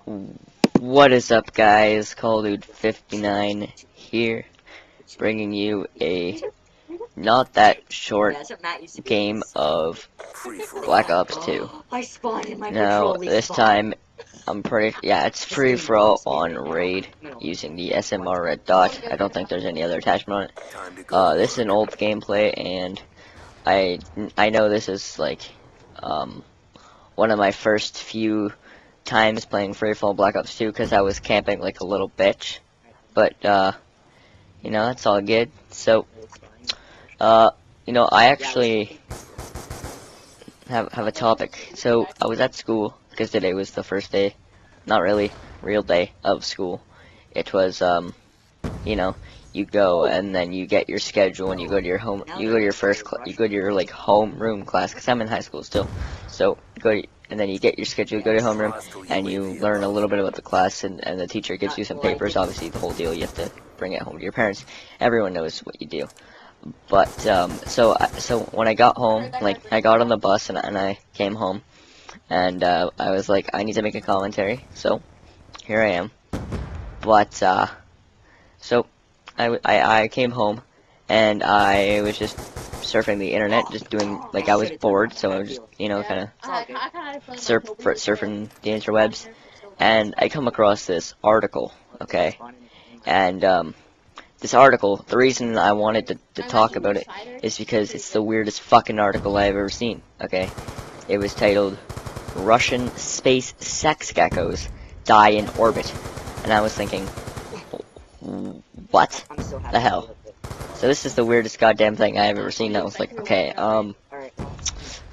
What is up, guys? CallDude59 here, bringing you a not that short game of Black Ops 2. Now, this time, it's free for all on Raid, using the SMR red dot. I don't think there's any other attachment on it. This is an old gameplay, and I know this is, like, one of my first few times playing Freefall Black Ops 2 because I was camping like a little bitch. But, you know, that's all good. So, you know, I actually have a topic. So, I was at school because today was the first day, not really, real day of school. It was, you know, you go and then you get your schedule and you go to your like homeroom class, because I'm in high school still. So, and then you get your schedule, you go to your homeroom, and you learn a little bit about the class, and the teacher gives you some papers. Obviously, the whole deal, you have to bring it home to your parents. Everyone knows what you do. But, so when I got home, like, I got on the bus, and I came home, and, I was like, I need to make a commentary, so, here I am. But, so, I came home, and I was just surfing the internet, just doing, like, I was bored, so I was just, you know, kind of surfing the interwebs, and I come across this article, okay, and, this article, the reason I wanted to talk about it is because it's the weirdest fucking article I've ever seen, okay. It was titled, Russian Space Sex Geckos Die in Orbit, and I was thinking, what the hell? So this is the weirdest goddamn thing I've ever seen. I was like, okay, I'm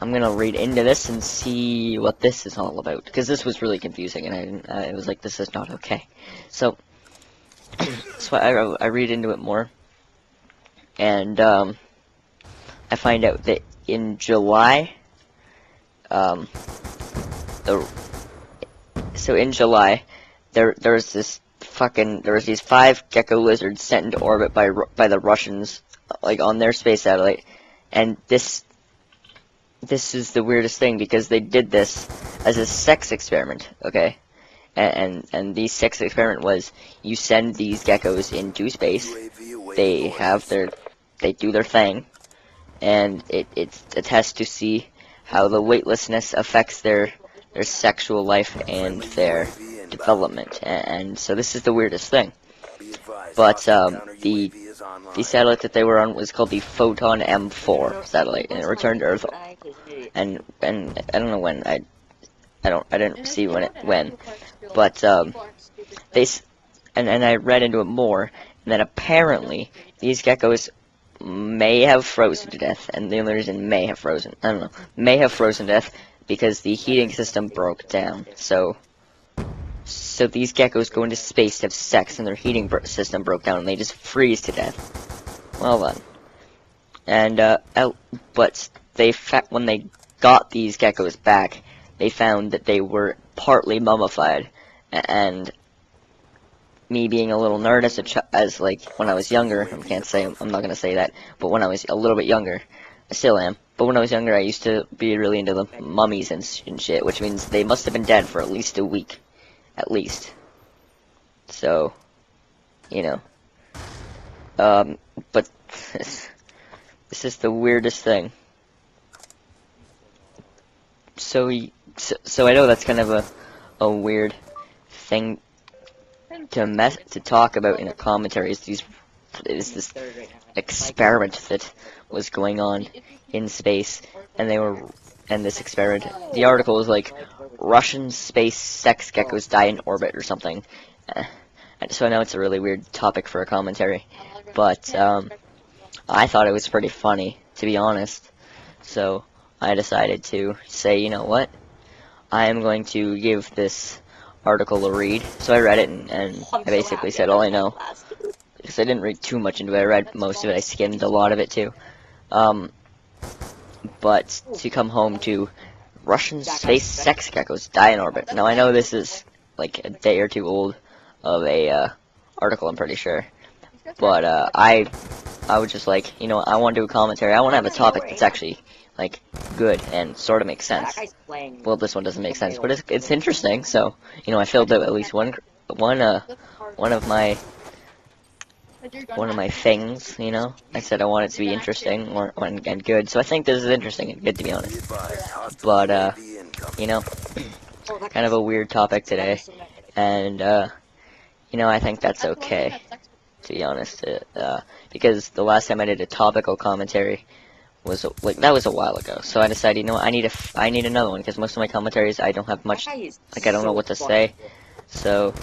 gonna read into this and see what this is all about, because this was really confusing, and I was like, this is not okay. So, so I read into it more, and I find out that in July, in July, there was these 5 gecko lizards sent into orbit by the Russians, like, on their space satellite, and this is the weirdest thing, because they did this as a sex experiment, okay, and the sex experiment was, you send these geckos into space, they do their thing, and it's a test to see how the weightlessness affects their sexual life and their development, and so this is the weirdest thing. But the satellite that they were on was called the Photon M4 satellite, and it returned to Earth. And I don't know when, I didn't see when, but and I read into it more, and then apparently these geckos may have frozen to death, and the only reason may have frozen to death because the heating system broke down. So these geckos go into space to have sex, and their heating system broke down, and they just freeze to death. Well done. And but when they got these geckos back, they found that they were partly mummified, and me being a little nerd as like when I was younger, I'm not gonna say that, but when I was a little bit younger, I still am. But when I was younger, I used to be really into the mummies and shit, which means they must have been dead for at least a week. At least. So, you know. But this is the weirdest thing. So I know that's kind of a weird thing to talk about in a commentary. Is this experiment that was going on in space, and this experiment, the article was like, Russian space sex geckos die in orbit or something. So I know it's a really weird topic for a commentary, but I thought it was pretty funny, to be honest. So I decided to say, you know what, I am going to give this article a read. So I read it, and I basically said all I know, because I didn't read too much into it. I read most of it. I skimmed a lot of it too. But to come home to Russian space sex geckos die in orbit. Now I know this is like a day or two old of a article, I'm pretty sure, but I was just like, you know, I want to do a commentary. I want to have a topic that's actually like good and sort of makes sense. Well, this one doesn't make sense, but it's interesting. So you know, I filled out at least one of my things. You know, I said I want it to be interesting and good. So I think this is interesting and good, to be honest. But you know, kind of a weird topic today, and you know, I think that's okay, to be honest. Because the last time I did a topical commentary was like that was a while ago. So I decided, you know what, I need another one because most of my commentaries I don't have much, like I don't know what to say. So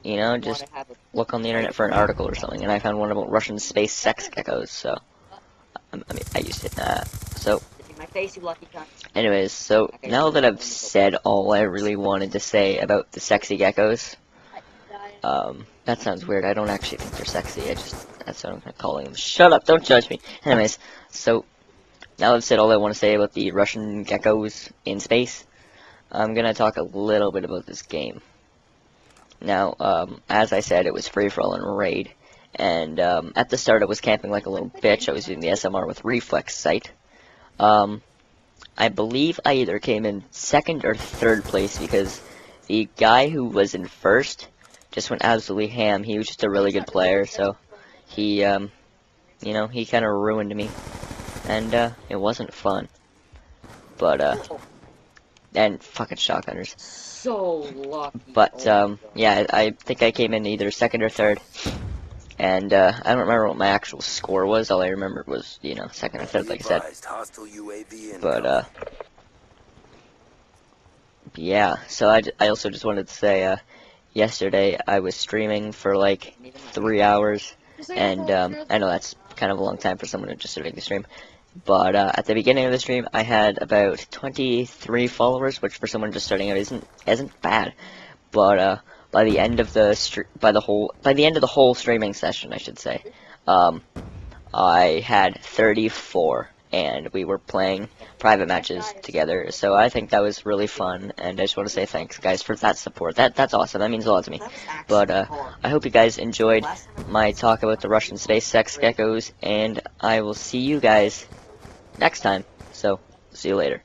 you know, just look on the internet for an article or something, and I found one about Russian space sex geckos. So I mean, I used it. So anyways, so now that I've said all I really wanted to say about the sexy geckos, that sounds weird. I don't actually think they're sexy. That's what I'm calling them. Shut up, don't judge me. Anyways, so now I've said all I want to say about the Russian geckos in space, I'm gonna talk a little bit about this game. Now, as I said, it was free-for-all and raid, and at the start I was camping like a little bitch. I was using the SMR with reflex sight. I believe I either came in second or third place because the guy who was in first just went absolutely ham. He was just a really good player, so he, you know, he kind of ruined me, and it wasn't fun. But and fucking shotgunners. So lucky. But yeah, I think I came in either second or third, and I don't remember what my actual score was. All I remember was, you know, second or third, like I said. But yeah. So I also just wanted to say, yesterday I was streaming for like 3 hours, and I know that's kind of a long time for someone who just started the stream. But at the beginning of the stream, I had about 23 followers, which for someone just starting out isn't bad. But by the end of the end of the whole streaming session, I should say, I had 34, and we were playing private matches together. So I think that was really fun, and I just want to say thanks, guys, for that support. That's awesome. That means a lot to me. But I hope you guys enjoyed my talk about the Russian space sex geckos, and I will see you guys next time. So, see you later.